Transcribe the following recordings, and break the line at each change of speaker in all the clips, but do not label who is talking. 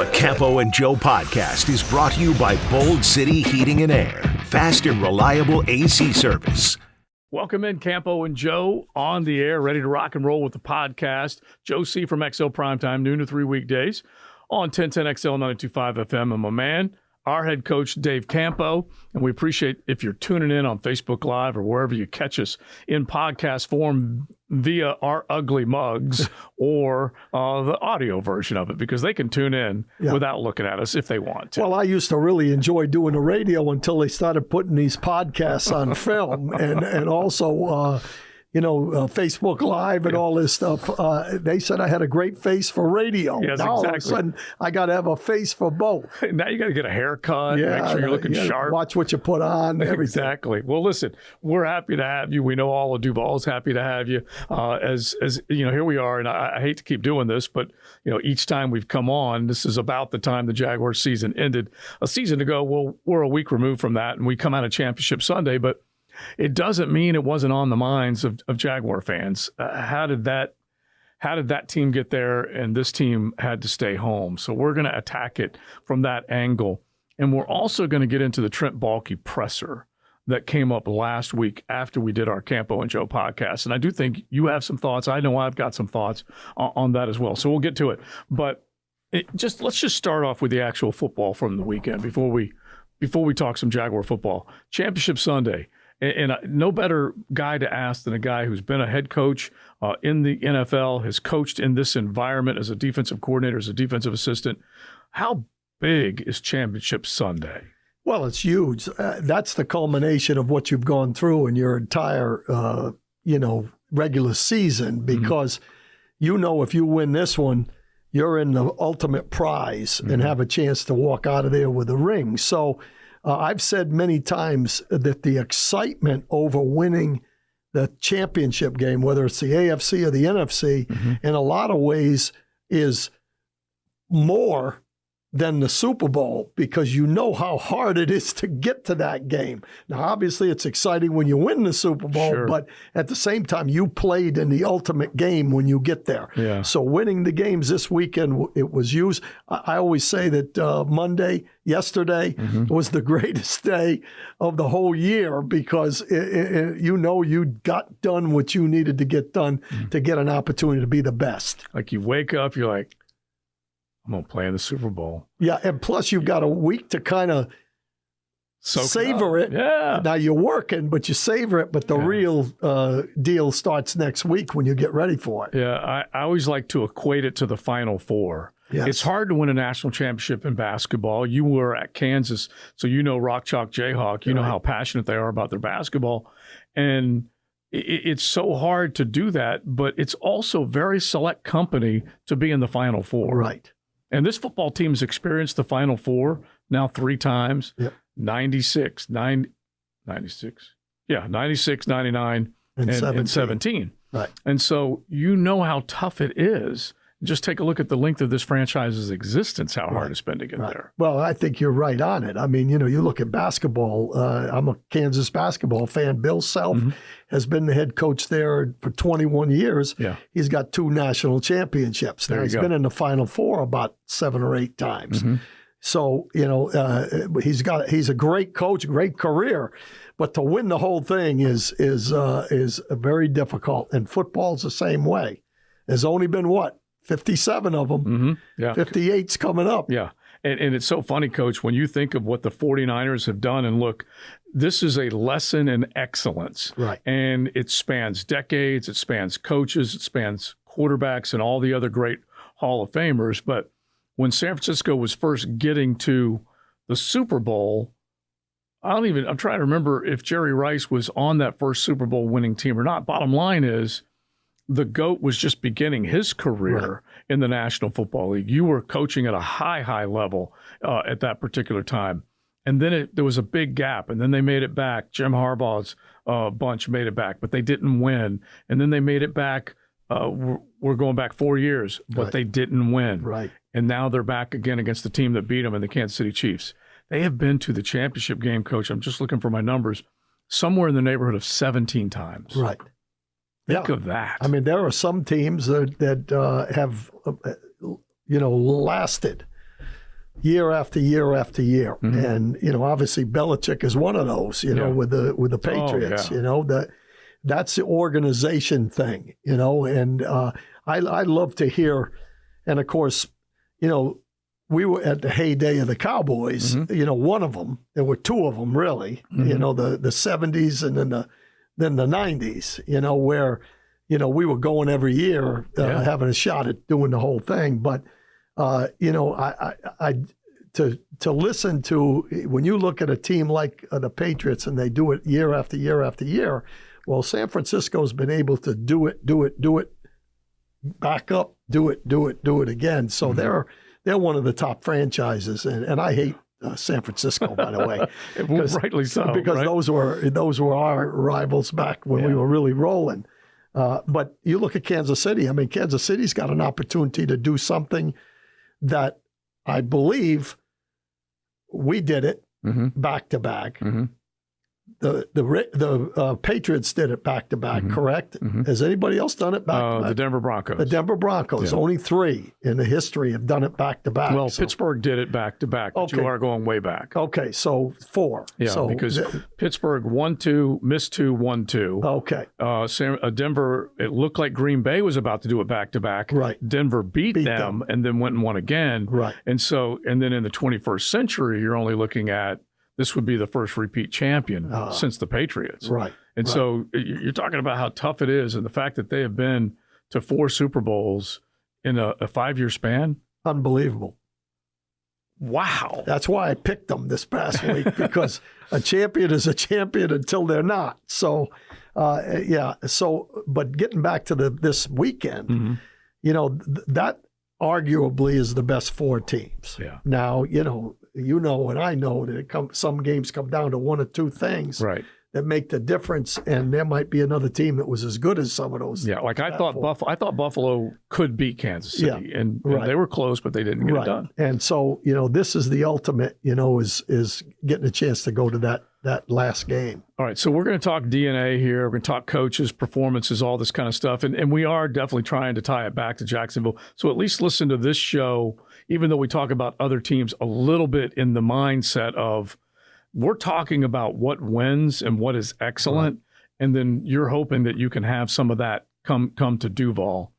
The Campo and Joe podcast is brought to you by Bold City Heating and Air. Fast and reliable AC service.
Welcome in, Campo and Joe, on the air, ready to rock and roll with the podcast. Joe C. from XL Primetime, noon to 3 weekdays on 1010 XL 92.5 FM. And my man, our head coach, Dave Campo. And we appreciate if you're tuning in on Facebook Live or wherever you catch us in podcast form via our ugly mugs or the audio version of it, because they can tune in without looking at us if they want to.
Well, I used to really enjoy doing the radio until they started putting these podcasts on film and also, Facebook Live and all this stuff. They said I had a great face for radio.
Yes,
now
exactly.
all of a sudden, I got to have a face for both.
Now you got to get a haircut, make sure you're looking sharp.
Watch what you put on. Everything.
Exactly. Well, listen, we're happy to have you. We know all of Duval's happy to have you. As you know, here we are, and I hate to keep doing this, but each time we've come on, this is about the time the Jaguars season ended a season ago. Well, we're a week removed from that, and we come out of Championship Sunday, but it doesn't mean it wasn't on the minds of Jaguar fans. How did that team get there, and this team had to stay home? So we're going to attack it from that angle. And we're also going to get into the Trent Baalke presser that came up last week after we did our Campo and Joe podcast. And I do think you have some thoughts. I know I've got some thoughts on that as well. So we'll get to it. But let's just start off with the actual football from the weekend before we talk some Jaguar football. Championship Sunday. And no better guy to ask than a guy who's been a head coach in the NFL, has coached in this environment as a defensive coordinator, as a defensive assistant. How big is Championship Sunday?
Well, it's huge. That's the culmination of what you've gone through in your entire, regular season, because if you win this one, you're in the ultimate prize and have a chance to walk out of there with a ring. So I've said many times that the excitement over winning the championship game, whether it's the AFC or the NFC, in a lot of ways is more than the Super Bowl, because you know how hard it is to get to that game. Now, obviously, it's exciting when you win the Super Bowl, but at the same time, you played in the ultimate game when you get there. Yeah. So winning the games this weekend, it was used. I always say that yesterday, was the greatest day of the whole year, because you got done what you needed to get done to get an opportunity to be the best.
Like you wake up, you're like, I'm going to play in the Super Bowl.
Yeah, and plus you've got a week to kind of savor it.
Yeah.
Now you're working, but you savor it, but the real deal starts next week when you get ready for it.
Yeah, I always like to equate it to the Final Four. Yes. It's hard to win a national championship in basketball. You were at Kansas, so you know Rock Chalk Jayhawk. You know how passionate they are about their basketball. And it's so hard to do that, but it's also very select company to be in the Final Four.
Right.
And this football team has experienced the Final Four now 3 times, 96, 99, and 17.
Right.
And so you know how tough it is. Just take a look at the length of this franchise's existence, how hard it's been to get there.
Well, I think you're right on it. I mean, you look at basketball. I'm a Kansas basketball fan. Bill Self has been the head coach there for 21 years. Yeah. He's got 2 national championships. Now, he's been in the Final Four about 7 or 8 times. So, he's a great coach, great career. But to win the whole thing is very difficult. And football's the same way. There's only been 57 of them. 58's coming up.
Yeah. And it's so funny, Coach, when you think of what the 49ers have done, and look, this is a lesson in excellence.
Right.
And it spans decades, it spans coaches, it spans quarterbacks and all the other great Hall of Famers. But when San Francisco was first getting to the Super Bowl, I'm trying to remember if Jerry Rice was on that first Super Bowl winning team or not. Bottom line is, the GOAT was just beginning his career in the National Football League. You were coaching at a high level at that particular time. And then there was a big gap, and then they made it back. Jim Harbaugh's bunch made it back, but they didn't win. And then they made it back. We're going back 4 years, but they didn't win.
Right.
And now they're back again against the team that beat them in the Kansas City Chiefs. They have been to the championship game, Coach. I'm just looking for my numbers. Somewhere in the neighborhood of 17 times.
Right.
Think of that.
I mean, there are some teams that have, lasted year after year after year. And, obviously Belichick is one of those, with the Patriots, that's the organization thing, and I love to hear, and of course, we were at the heyday of the Cowboys, one of them, there were two of them really, the 70s and then the 90s, where, we were going every year, having a shot at doing the whole thing. But, to listen to, when you look at a team like the Patriots and they do it year after year after year, well, San Francisco's been able to do it, back up, do it again. So they're one of the top franchises, and I hate San Francisco, by the way,
rightly so,
because
right?
those were our rivals back when we were really rolling. But you look at Kansas City. I mean, Kansas City's got an opportunity to do something that I believe we did it back to back. The Patriots did it back to back, correct? Has anybody else done it back to back?
The Denver Broncos.
The Denver Broncos. Only 3 in the history have done it back to back.
Well, Pittsburgh did it back to back, but you are going way back.
Okay, so 4.
Yeah, because Pittsburgh 1-2, missed 2, 1-2.
Okay.
Denver, it looked like Green Bay was about to do it back to back.
Right.
Denver beat them and then went and won again.
Right.
And then in the 21st century, you're only looking at this would be the first repeat champion since the Patriots.
Right.
And so you're talking about how tough it is, and the fact that they have been to 4 Super Bowls in a 5-year span.
Unbelievable.
Wow.
That's why I picked them this past week, because a champion is a champion until they're not. So, but getting back to this weekend, that arguably is the best 4 teams.
Yeah.
Now, and I know that some games come down to 1 or 2 things that make the difference, and there might be another team that was as good as some of those.
Yeah, like I thought Buffalo could beat Kansas City, and they were close, but they didn't get it done.
And so, this is the ultimate, is getting a chance to go to that last game.
All right, so we're going to talk DNA here. We're going to talk coaches, performances, all this kind of stuff, and we are definitely trying to tie it back to Jacksonville. So at least listen to this show, even though we talk about other teams a little bit in the mindset of we're talking about what wins and what is excellent, and then you're hoping that you can have some of that come to Duval.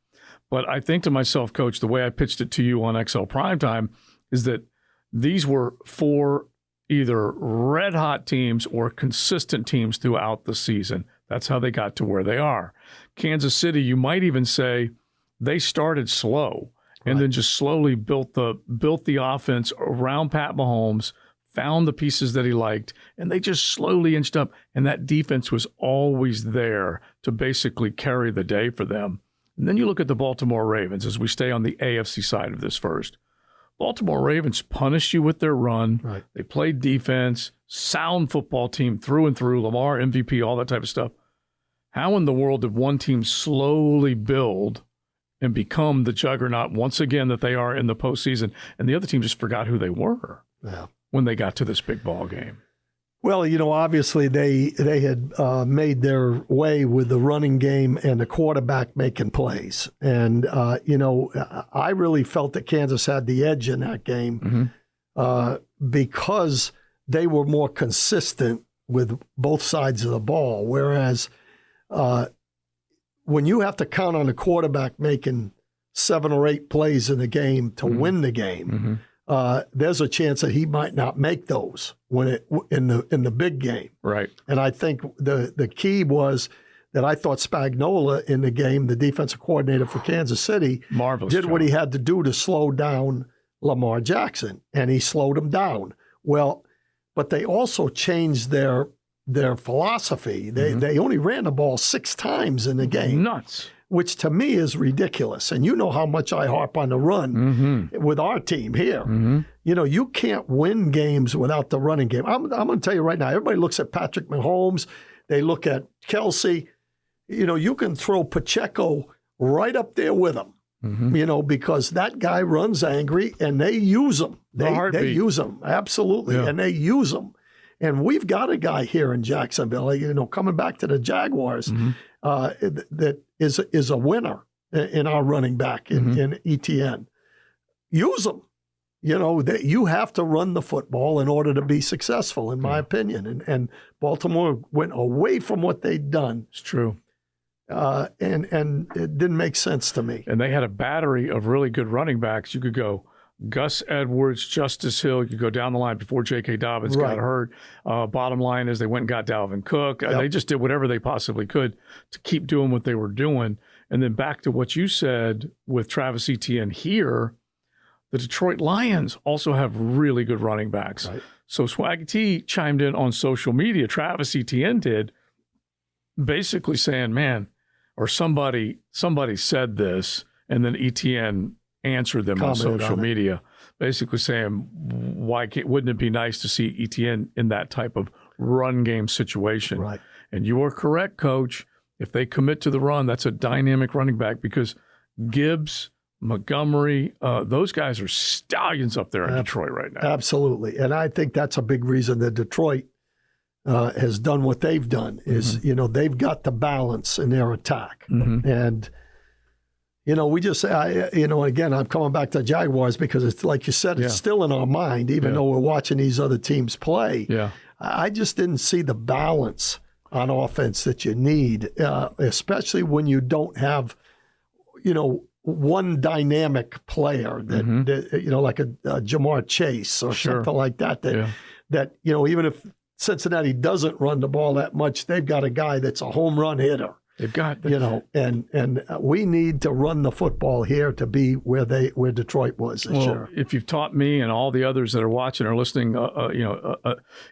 But I think to myself, Coach, the way I pitched it to you on XL Primetime is that these were 4 either red-hot teams or consistent teams throughout the season. That's how they got to where they are. Kansas City, you might even say they started slow and then just slowly built the offense around Pat Mahomes, found the pieces that he liked, and they just slowly inched up. And that defense was always there to basically carry the day for them. And then you look at the Baltimore Ravens, as we stay on the AFC side of this first. Baltimore Ravens punished you with their run. Right. They played defense, sound football team through and through, Lamar, MVP, all that type of stuff. How in the world did one team slowly build and become the juggernaut once again that they are in the postseason, and the other team just forgot who they were when they got to this big ball game?
Well, obviously they had made their way with the running game and the quarterback making plays. And, I really felt that Kansas had the edge in that game because they were more consistent with both sides of the ball. Whereas when you have to count on the quarterback making 7 or 8 plays in the game to win the game, there's a chance that he might not make those in the big game.
Right.
And I think the key was that I thought Spagnuolo in the game, the defensive coordinator for Kansas City, did what he had to do to slow down Lamar Jackson, and he slowed him down. Well, but they also changed their philosophy. They only ran the ball 6 times in the game.
Nuts.
Which to me is ridiculous. And you know how much I harp on the run with our team here. You can't win games without the running game. I'm going to tell you right now, everybody looks at Patrick Mahomes. They look at Kelsey. You can throw Pacheco right up there with him, because that guy runs angry, and they use him. They use him, absolutely, and they use him. And we've got a guy here in Jacksonville, coming back to the Jaguars, that is a winner in our running back in ETN. Use him. that you have to run the football in order to be successful, in my opinion. And Baltimore went away from what they'd done.
It's true.
And it didn't make sense to me.
And they had a battery of really good running backs. You could go Gus Edwards, Justice Hill. You could go down the line before J.K. Dobbins got hurt. Bottom line is they went and got Dalvin Cook.
Yep.
They just did whatever they possibly could to keep doing what they were doing. And then back to what you said with Travis Etienne here, the Detroit Lions also have really good running backs.
Right.
So Swaggy T chimed in on social media, Travis Etienne did, basically saying, man, or somebody said this, and then Etienne answered them on social media, basically saying, wouldn't it be nice to see Etienne in that type of run game situation?
Right.
And you are correct, Coach. If they commit to the run, that's a dynamic running back because Gibbs, Montgomery, those guys are stallions up there in Detroit right now.
Absolutely. And I think that's a big reason that Detroit has done what they've done is, they've got the balance in their attack. And, we just, again, I'm coming back to Jaguars because it's like you said, it's still in our mind, even though we're watching these other teams play.
Yeah.
I just didn't see the balance on offense that you need, especially when you don't have, one dynamic player that, like a Jamar Chase or something like that, that, even if Cincinnati doesn't run the ball that much, they've got a guy that's a home run hitter.
They've got,
and we need to run the football here to be where Detroit was this year.
If you've taught me and all the others that are watching or listening,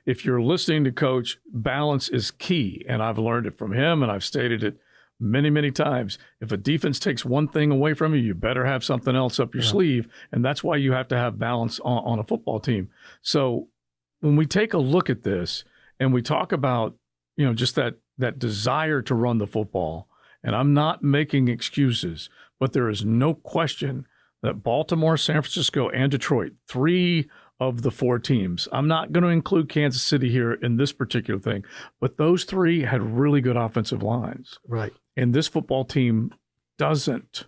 if you're listening to Coach, balance is key. And I've learned it from him, and I've stated it many, many times. If a defense takes one thing away from you, you better have something else up your sleeve. And that's why you have to have balance on a football team. So when we take a look at this and we talk about, just that desire to run the football, and I'm not making excuses, but there is no question that Baltimore, San Francisco, and Detroit, 3 of the 4 teams, I'm not going to include Kansas City here in this particular thing, but those 3 had really good offensive lines.
Right.
And this football team doesn't.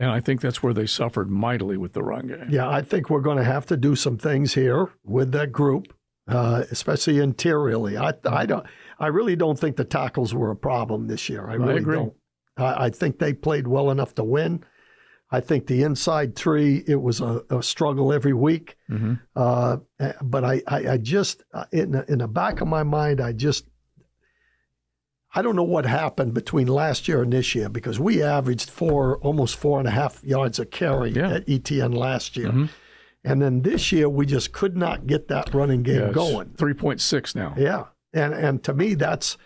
And I think that's where they suffered mightily with the run game.
Yeah, I think we're going to have to do some things here with that group, especially interiorly. I really don't think the tackles were a problem this year. I really
agree.
don't. I think they played well enough to win. I think the inside 3, it was a struggle every week. But I just, in the back of my mind, I don't know what happened between last year and this year because we averaged almost 4.5 yards a carry at ETN last year. And then this year, we just could not get that running game going.
3.6 now.
Yeah. And to me, that's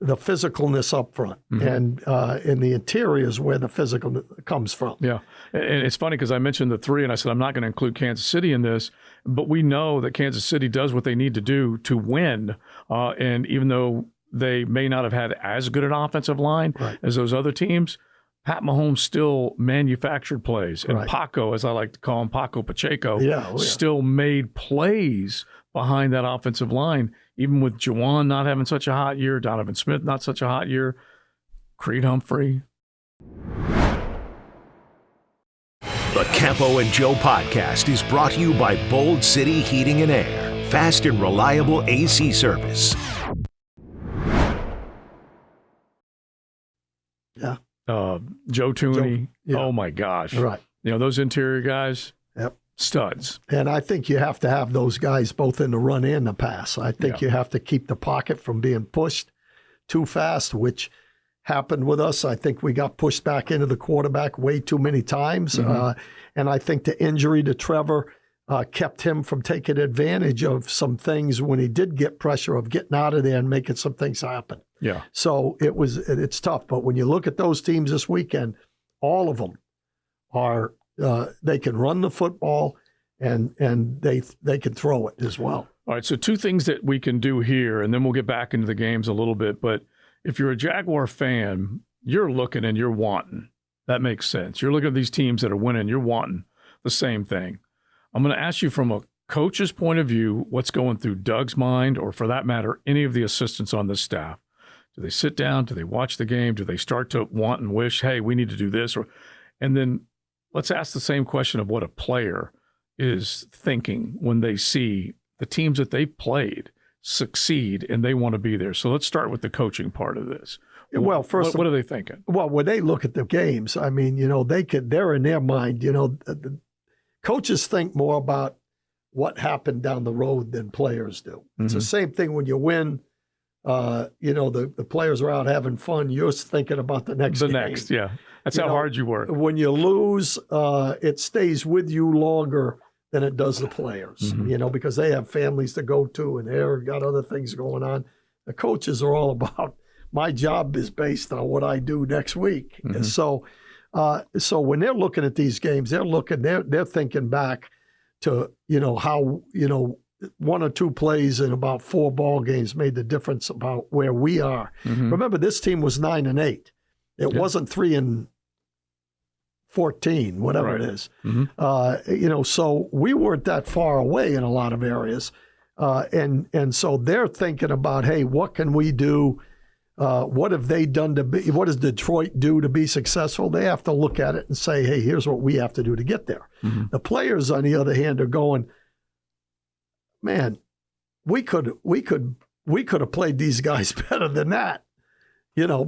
the physicalness up front. And in the interior is where the physical comes from.
Yeah. And it's funny because I mentioned the 3, and I said I'm not going to include Kansas City in this, but we know that Kansas City does what they need to do to win. And even though they may not have had as good an offensive line as those other teams, Pat Mahomes still manufactured plays. And Paco, as I like to call him, Paco Pacheco, still made plays behind that offensive line, even with Juwan not having such a hot year, Donovan Smith not such a hot year, Creed Humphrey.
The Campo and Joe podcast is brought to you by Bold City Heating and Air. Fast and reliable AC service.
Yeah.
Joe Tooney. Oh, my gosh.
Right.
Those interior guys,
Yep.
studs.
And I think you have to have those guys both in the run and the pass. I think you have to keep the pocket from being pushed too fast, which happened with us. I think we got pushed back into the quarterback way too many times. And I think the injury to Trevor kept him from taking advantage of some things when he did get pressure of getting out of there and making some things happen.
Yeah.
So it's tough. But when you look at those teams this weekend, all of them are they can run the football and they can throw it as well.
All right, so 2 things that we can do here, and then we'll get back into the games a little bit. But if you're a Jaguar fan, you're looking and you're wanting. That makes sense. You're looking at these teams that are winning. You're wanting the same thing. I'm going to ask you from a coach's point of view, what's going through Doug's mind, or for that matter, any of the assistants on this staff. Do they sit down? Do they watch the game? Do they start to want and wish, hey, we need to do this? And then let's ask the same question of what a player is thinking when they see the teams that they've played succeed and they want to be there? So let's start with the coaching part of this.
Well, first,
what are they thinking?
Well, when they look at the games, I mean, they're in their mind, the coaches think more about what happened down the road than players do. It's the same thing when you win. The players are out having fun. You're thinking about the next game.
Yeah. That's how hard you work.
When you lose, it stays with you longer than it does the players, because they have families to go to and they've got other things going on. The coaches are all about, my job is based on what I do next week. And so when they're looking at these games, they're thinking back to, how, one or two plays in about 4 ball games made the difference about where we are. Remember, this team was 9-8. It wasn't 3-14, whatever it is. So we weren't that far away in a lot of areas. And so they're thinking about, hey, what can we do? What have they done what does Detroit do to be successful? They have to look at it and say, hey, here's what we have to do to get there. The players, on the other hand, are going, man, we could have played these guys better than that,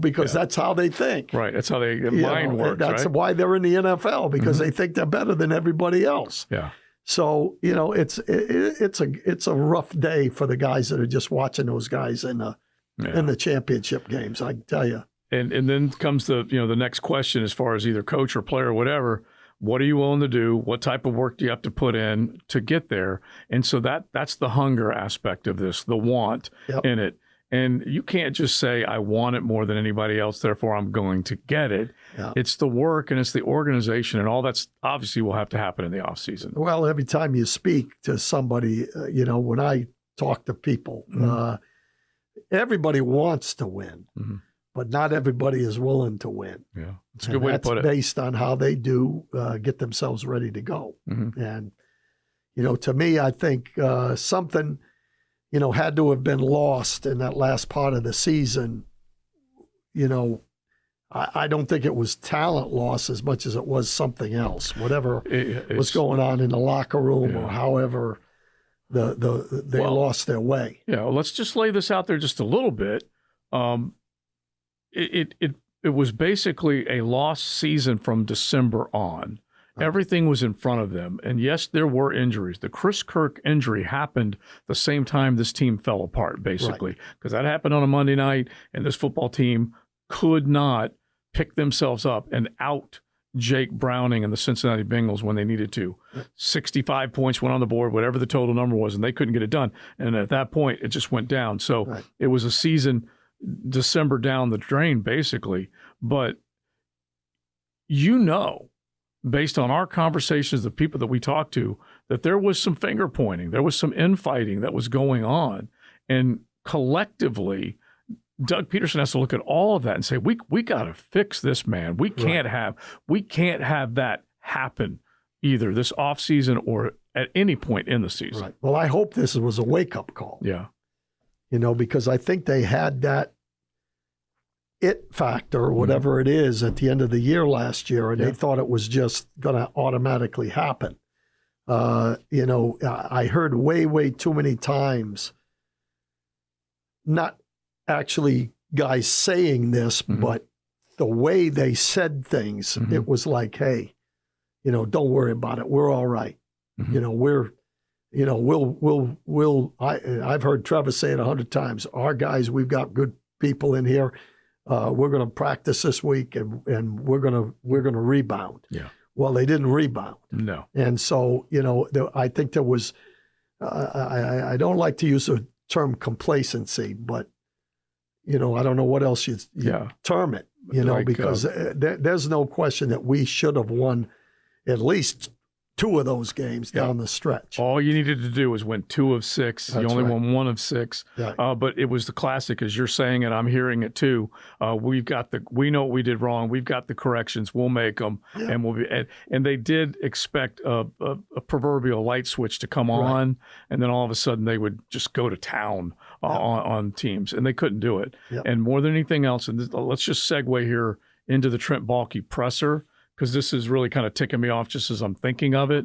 because that's how they think.
Right. That's how their mind works.
That's why they're in the NFL, because they think they're better than everybody else.
Yeah.
So it's a rough day for the guys that are just watching those guys in the championship games, I can tell you.
And then comes the next question as far as either coach or player or whatever. What are you willing to do? What type of work do you have to put in to get there? And so that's the hunger aspect of this, the want in it. And you can't just say, I want it more than anybody else, therefore I'm going to get it. Yeah. It's the work and it's the organization, and all that's obviously will have to happen in the offseason.
Well, every time you speak to somebody, when I talk to people, everybody wants to win. But not everybody is willing to win.
Yeah, it's a good way to put it.
That's based on how they do get themselves ready to go. And, to me, I think something, had to have been lost in that last part of the season. I don't think it was talent loss as much as it was something else, whatever was going on in the locker room or however they lost their way.
Yeah, well, let's just lay this out there just a little bit. It was basically a lost season from December on. Everything was in front of them. And yes, there were injuries. The Chris Kirk injury happened the same time this team fell apart, basically, because that happened on a Monday night, and this football team could not pick themselves up and out Jake Browning and the Cincinnati Bengals when they needed to. 65 points went on the board, whatever the total number was, and they couldn't get it done. And at that point, it just went down. So it was a season December down the drain, basically. But based on our conversations, the people that we talked to, that there was some finger pointing, there was some infighting that was going on. And collectively, Doug Peterson has to look at all of that and say, we got to fix this, man. We can't have that happen either this offseason or at any point in the season.
Right. Well, I hope this was a wake-up call.
Yeah.
Because I think they had that it factor, or whatever it is, at the end of the year last year, and they thought it was just going to automatically happen. I heard way too many times, not actually guys saying this, but the way they said things, it was like, hey, don't worry about it. We're all right. I've heard Trevor say it 100 times. Our guys, we've got good people in here. We're going to practice this week, and we're going to rebound. Yeah. Well, they didn't rebound.
No.
And so, I think there was. I don't like to use the term complacency, but I don't know what else you term it. Because there's no question that we should have won at least 2 of those games down the stretch.
All you needed to do was win 2 of 6. That's you only won 1 of 6.
Right.
But it was the classic, as you're saying it. I'm hearing it too. We know what we did wrong. We've got the corrections. We'll make them, and we'll be. And they did expect a proverbial light switch to come on, and then all of a sudden they would just go to town on teams, and they couldn't do it.
Yep.
And more than anything else, and let's just segue here into the Trent Baalke presser, because this is really kind of ticking me off just as I'm thinking of it.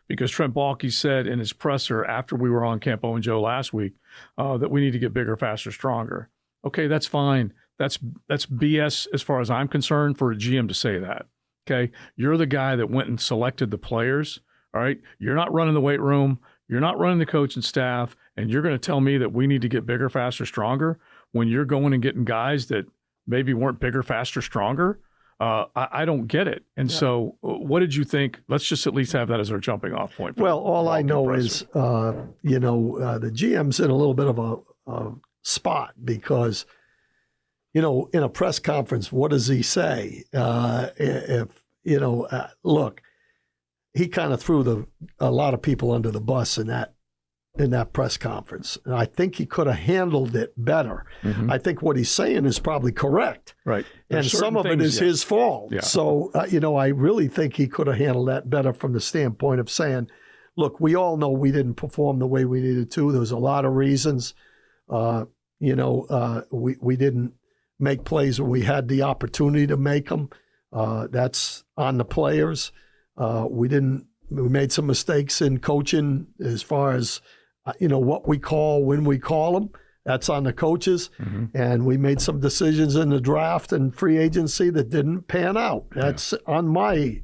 because Trent Baalke said in his presser after we were on Campo and Joe last week that we need to get bigger, faster, stronger. Okay, that's fine. That's BS as far as I'm concerned for a GM to say that. Okay, you're the guy that went and selected the players. All right, you're not running the weight room. You're not running the coaching staff, and you're going to tell me that we need to get bigger, faster, stronger when you're going and getting guys that maybe weren't bigger, faster, stronger. I don't get it. And so what did you think? Let's just at least have that as our jumping off point.
Well, all I know is, the GM's in a little bit of a spot because, in a press conference, what does he say? Look, he kind of threw a lot of people under the bus in that press conference. And I think he could have handled it better. Mm-hmm. I think what he's saying is probably correct.
Right.
And some of it is his fault. Yeah. So, I really think he could have handled that better from the standpoint of saying, look, we all know we didn't perform the way we needed to. There's a lot of reasons. We didn't make plays when we had the opportunity to make them. That's on the players. We made some mistakes in coaching as far as, what we call when we call them. That's on the coaches. Mm-hmm. And we made some decisions in the draft and free agency that didn't pan out. That's on my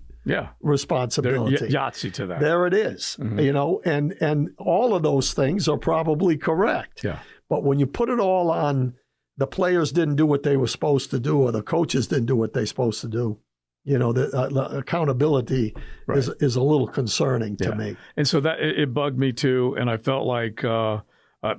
responsibility.
Yahtzee to that.
There it is. Mm-hmm. And all of those things are probably correct.
Yeah.
But when you put it all on the players didn't do what they were supposed to do or the coaches didn't do what they're supposed to do, the accountability is a little concerning to me.
And so that it bugged me too. And I felt like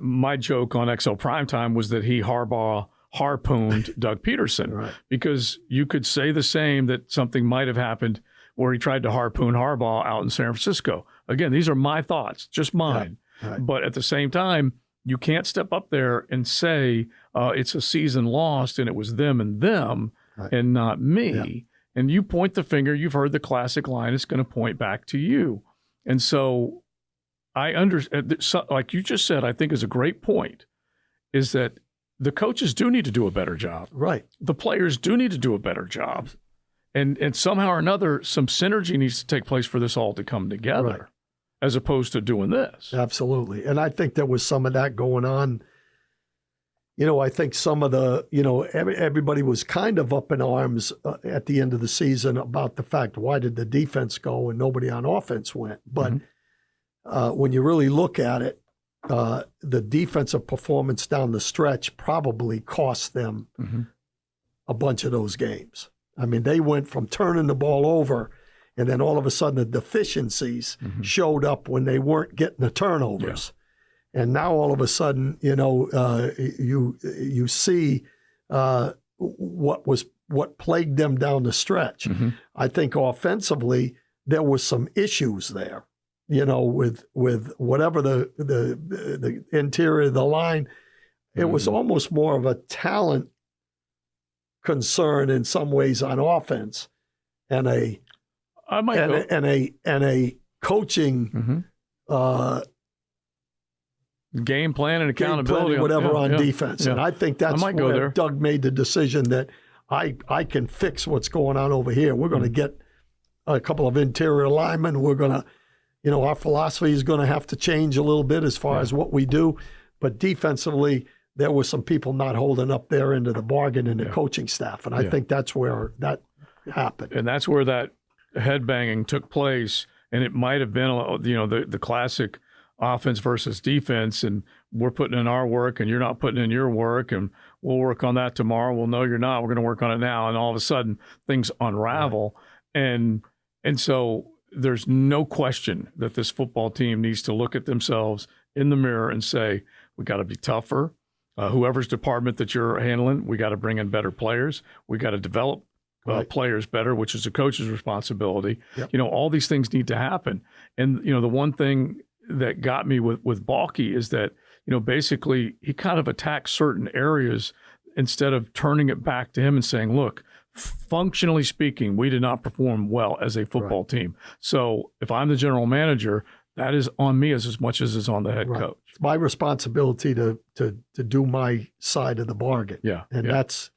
my joke on XL Primetime was that he harpooned Doug Peterson,
right.
Because you could say the same that something might have happened where he tried to harpoon Harbaugh out in San Francisco. Again, these are my thoughts, just mine.
Yeah, right.
But at the same time, you can't step up there and say it's a season lost and it was them and them and not me. Yeah. And you point the finger, you've heard the classic line, it's going to point back to you. And so I understand, like you just said, I think is a great point, is that the coaches do need to do a better job.
Right.
The players do need to do a better job. And somehow or another, some synergy needs to take place for this all to come together, as opposed to doing this.
Absolutely. And I think there was some of that going on. I think some of the, everybody was kind of up in arms at the end of the season about the fact, why did the defense go and nobody on offense went? But when you really look at it, the defensive performance down the stretch probably cost them a bunch of those games. I mean, they went from turning the ball over, and then all of a sudden the deficiencies showed up when they weren't getting the turnovers. Yeah. And now all of a sudden, you see what plagued them down the stretch. Mm-hmm. I think offensively there was some issues there, with whatever the interior of the line. It was almost more of a talent concern in some ways on offense, and a coaching.
Game plan and accountability,
on defense. Yeah. And I think that's where Doug made the decision that I can fix what's going on over here. We're going to get a couple of interior linemen. We're going to, our philosophy is going to have to change a little bit as far as what we do. But defensively, there were some people not holding up their end of the bargain in the coaching staff. And I think that's where that happened.
And that's where that headbanging took place. And it might have been, the classic offense versus defense, and we're putting in our work and you're not putting in your work, and we'll work on that tomorrow. Well, no, you're not. We're going to work on it now. And all of a sudden things unravel. Right. And so there's no question that this football team needs to look at themselves in the mirror and say, we got to be tougher. Whoever's department that you're handling, we got to bring in better players. We got to develop players better, which is a coach's responsibility. Yep. All these things need to happen. And, the one thing that got me with Baalke is that, basically he kind of attacked certain areas instead of turning it back to him and saying, look, functionally speaking, we did not perform well as a football team. So if I'm the general manager, that is on me as much as it's on the head coach.
It's my responsibility to do my side of the bargain.
Yeah.
And that's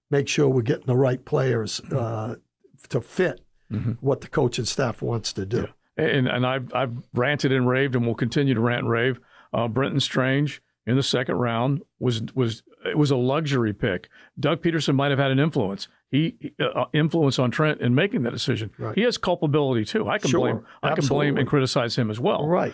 make sure we're getting the right players to fit what the coaching staff wants to do.
Yeah. and I've ranted and raved and will continue to rant and rave. Brenton Strange in the second round was a luxury pick. Doug Peterson might have had an influence. He influence on Trent in making that decision.
Right.
He has culpability too. I can blame and criticize him as well.
Right.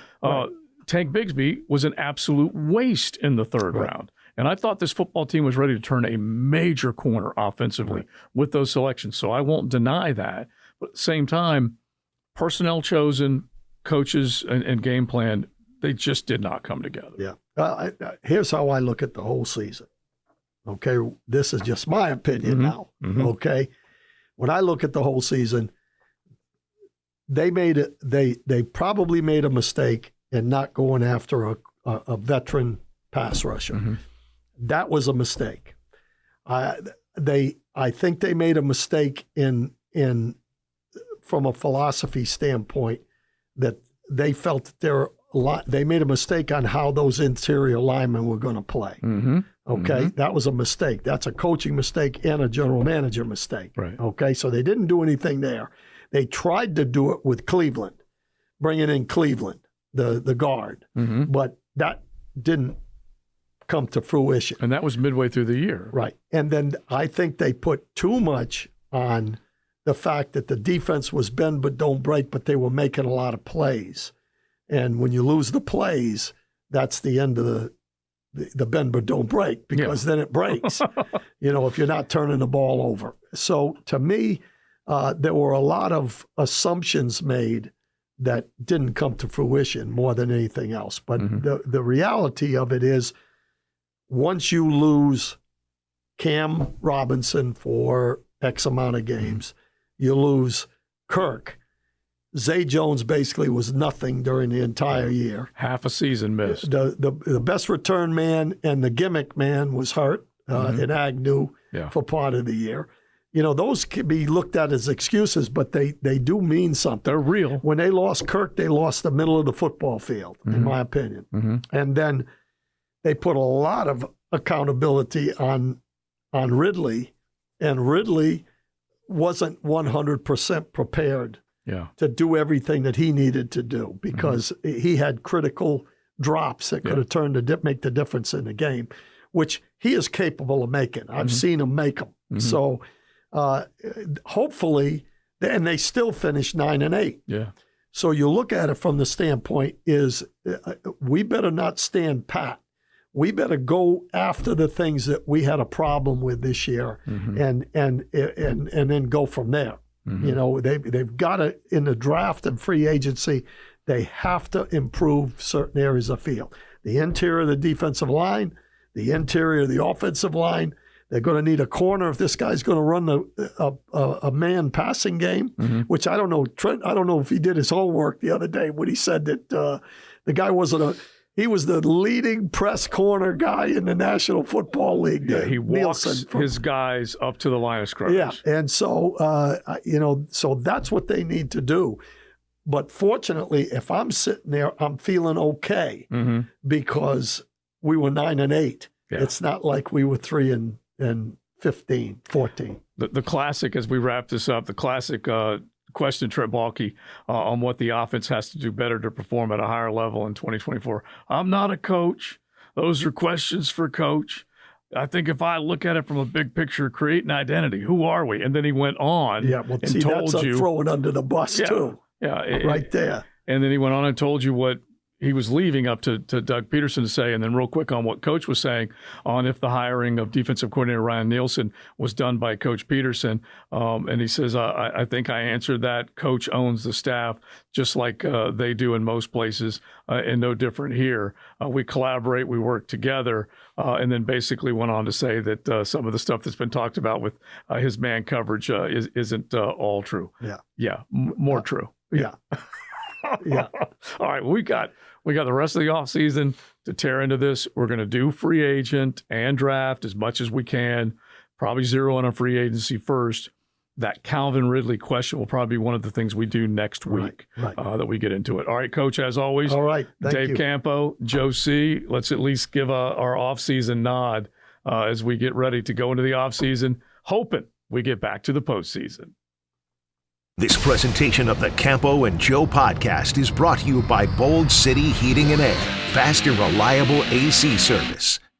Tank Bigsby was an absolute waste in the third round. And I thought this football team was ready to turn a major corner offensively with those selections. So I won't deny that. But at the same time, personnel chosen, coaches, and game plan, they just did not come together.
Yeah. Here's how I look at the whole season. Okay. This is just my opinion now. Mm-hmm. Okay. When I look at the whole season, they probably made a mistake in not going after a veteran pass rusher. Mm-hmm. That was a mistake. I think they made a mistake in from a philosophy standpoint that they felt that they made a mistake on how those interior linemen were going to play. Mm-hmm. Okay, that was a mistake. That's a coaching mistake and a general manager mistake.
Right.
Okay, so they didn't do anything there. They tried to do it with Cleveland, bringing in Cleveland, the guard, but that didn't come to fruition.
And that was midway through the year.
Right. And then I think they put too much on the fact that the defense was bend but don't break, but they were making a lot of plays. And when you lose the plays, that's the end of the bend but don't break, because then it breaks, if you're not turning the ball over. So to me, there were a lot of assumptions made that didn't come to fruition more than anything else. But the reality of it is, once you lose Cam Robinson for X amount of games, you lose Kirk. Zay Jones basically was nothing during the entire year.
Half a season missed.
The best return man and the gimmick man was hurt in Agnew for part of the year. Those can be looked at as excuses, but they do mean something.
They're real.
When they lost Kirk, they lost the middle of the football field, in my opinion. And then they put a lot of accountability on Ridley, and Ridley wasn't 100% prepared to do everything that he needed to do, because he had critical drops that could have make the difference in the game, which he is capable of making. I've seen him make them. So hopefully, and they still finished 9-8.
Yeah.
So you look at it from the standpoint is we better not stand pat. We better go after the things that we had a problem with this year, and then go from there. They've got to, in the draft and free agency, they have to improve certain areas of field. The interior of the defensive line, the interior of the offensive line. They're going to need a corner if this guy's going to run a man passing game, which I don't know. Trent, I don't know if he did his homework the other day when he said that the guy he was the leading press corner guy in the National Football League.
Yeah, he walks his guys up to the line of scrimmage.
Yeah, and so, so that's what they need to do. But fortunately, if I'm sitting there, I'm feeling okay because we were 9-8. Yeah. It's not like we were 3-15, 14.
The classic, as we wrap this up, the classic question, Trent Baalke, on what the offense has to do better to perform at a higher level in 2024. I'm not a coach. Those are questions for coach. I think if I look at it from a big picture, create an identity. Who are we? And then he went on and told
that's
you.
Throw it under the bus, too.
Yeah.
Right there.
And then he went on and told you what he was leaving up to Doug Peterson to say, and then real quick on what Coach was saying on if the hiring of defensive coordinator Ryan Nielsen was done by Coach Peterson. And he says, I think I answered that. Coach owns the staff just like they do in most places, and no different here. We collaborate, we work together, and then basically went on to say that some of the stuff that's been talked about with his man coverage isn't all true.
Yeah.
More true.
Yeah. Yeah.
All right. We got the rest of the offseason to tear into this. We're going to do free agent and draft as much as we can. Probably zero on free agency first. That Calvin Ridley question will probably be one of the things we do next week that we get into it. All right, Coach, as always.
All right.
Dave Campo, Joe C. Let's at least give our offseason nod as we get ready to go into the offseason, hoping we get back to the postseason.
This presentation of the Campo and Joe podcast is brought to you by Bold City Heating and Air, fast and reliable AC service.